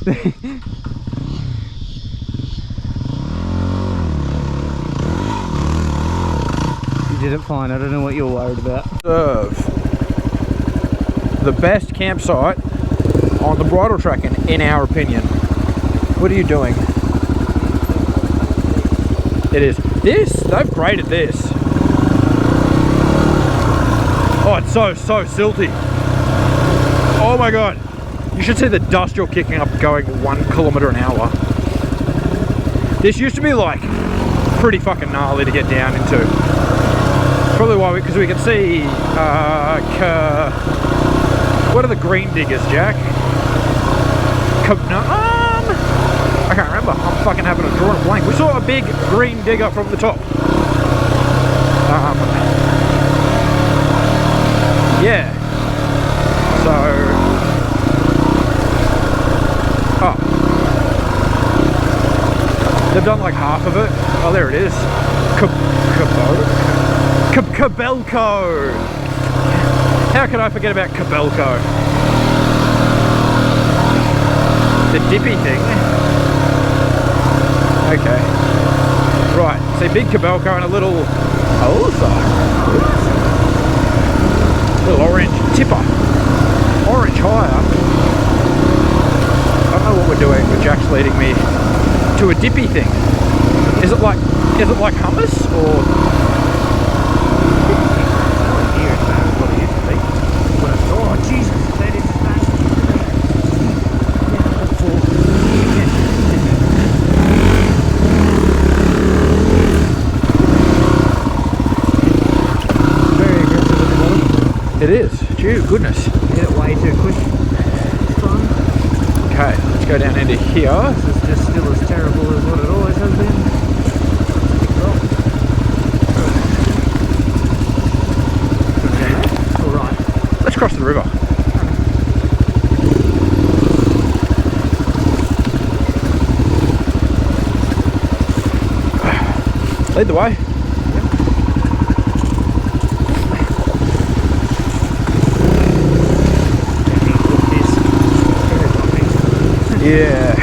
You did it fine. I don't know what you're worried about. The best campsite on the bridle track in our opinion. What are you doing? It is. They've graded this. Oh, it's so silty. Oh my god. You should see the dust you're kicking up going 1 kilometre an hour. This used to be like pretty fucking gnarly to get down into. Probably why, because we can see what are the green diggers, Jack? I can't remember. I'm fucking having a drawing a blank. We saw a big green digger from the top. Yeah. So. Oh. They've done like half of it. Oh, there it is. Cabelco. How could I forget about Cabelco? The dippy thing. Okay. Right. See, big Cabelco and a little little orange tipper. Orange higher. I don't know what we're doing, but Jack's leading me to a dippy thing. Is it like hummus or? Oh Jesus! That is very aggressive at the bottom. It is. Gee, goodness. Did it way too quick. Fun. Okay, let's go down into here. This is just still as terrible as what it always has been. Alright. Let's cross the river. Lead the way. Yeah.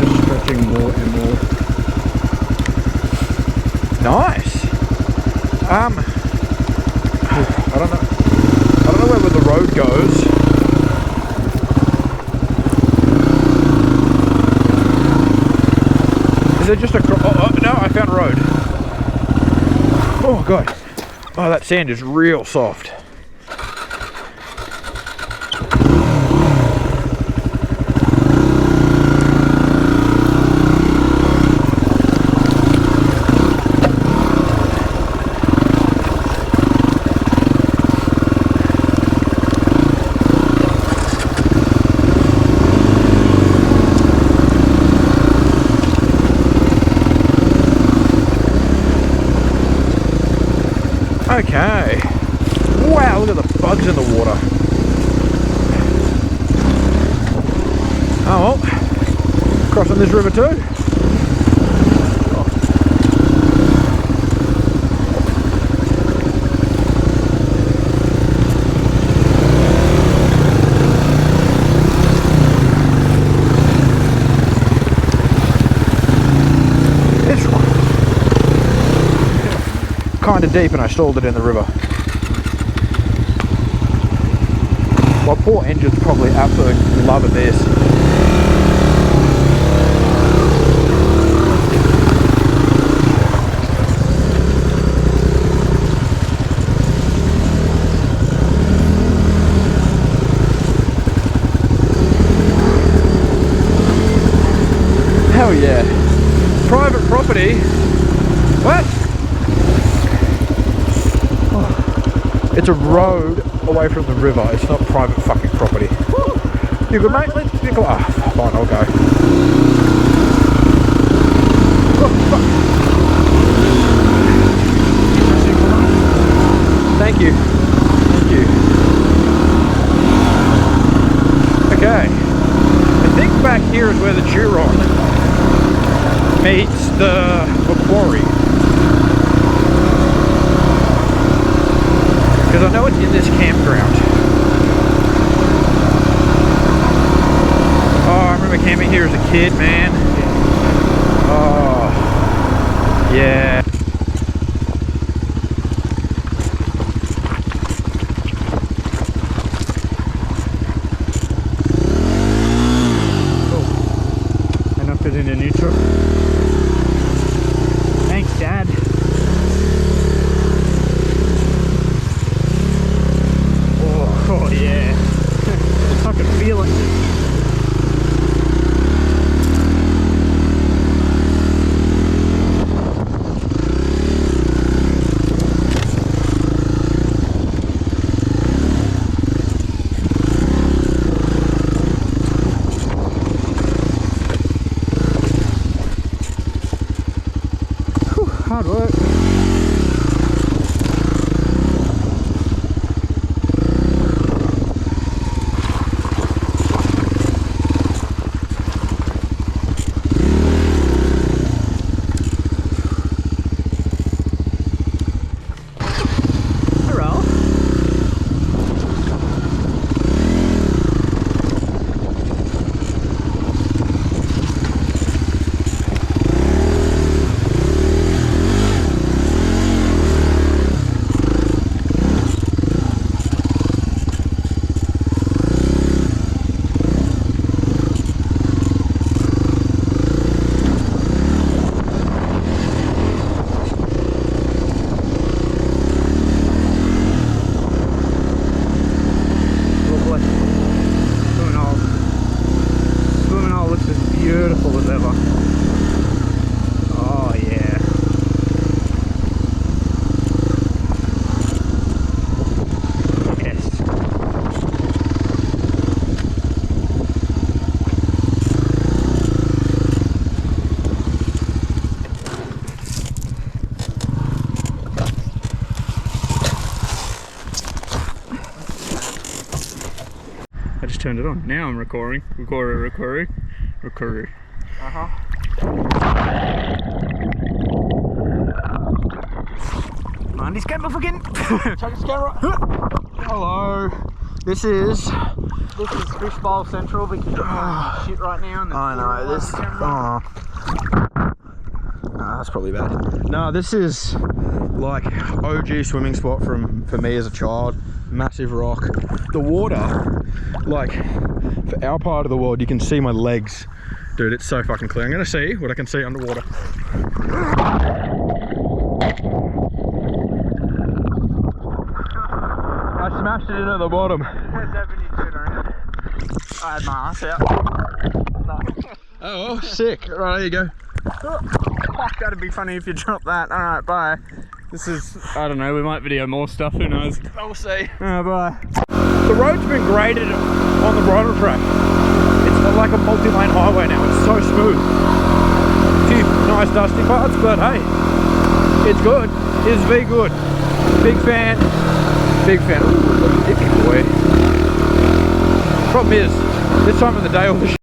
Just stretching more and more. Nice. I don't know where the road goes. Is it just a oh no, I found a road. Oh god. Oh, that sand is real soft. Okay. Wow, look at the bugs in the water. Oh well. Crossing this river too. Kind of deep and I stalled it in the river. My poor engine's probably absolutely loving this. Hell yeah. Private property. What? It's a road away from the river. It's not private fucking property. You good, mate? Let's go. Ah, fine, I'll go. Oh, fuck. Thank you. Thank you. Okay. I think back here is where the Turon meets the quarry. I know it's in this campground. Oh, I remember camping here as a kid, man. Oh, yeah. Enough it into neutral. Thanks, Dad. Oh yeah. I can feel it. Hard work. Beautiful as ever. Oh yeah. Yes. I just turned it on. Now I'm recording. Recording. Mind his camera fucking. Check his camera. Hello. This is Fishbowl Central because shit right now. And I know this. Oh. Nah, that's probably bad. No, this is like OG swimming spot for me as a child. Massive rock. The water, like for our part of the world, you can see my legs. Dude, it's so fucking clear. I'm gonna see what I can see underwater. I smashed it in at the bottom. I had my ass out. Oh, sick. Right, there you go. That'd be funny if you dropped that. Alright, bye. This is, I don't know, we might video more stuff, who knows. We'll see. Bye. The road's been graded on the bridle track. It's like a multi-lane highway now. It's so smooth. A few nice dusty parts, but hey, it's good. Is V good? Big fan. Big fan. Ooh, look at Dippy boy. Problem is, this time of the day all the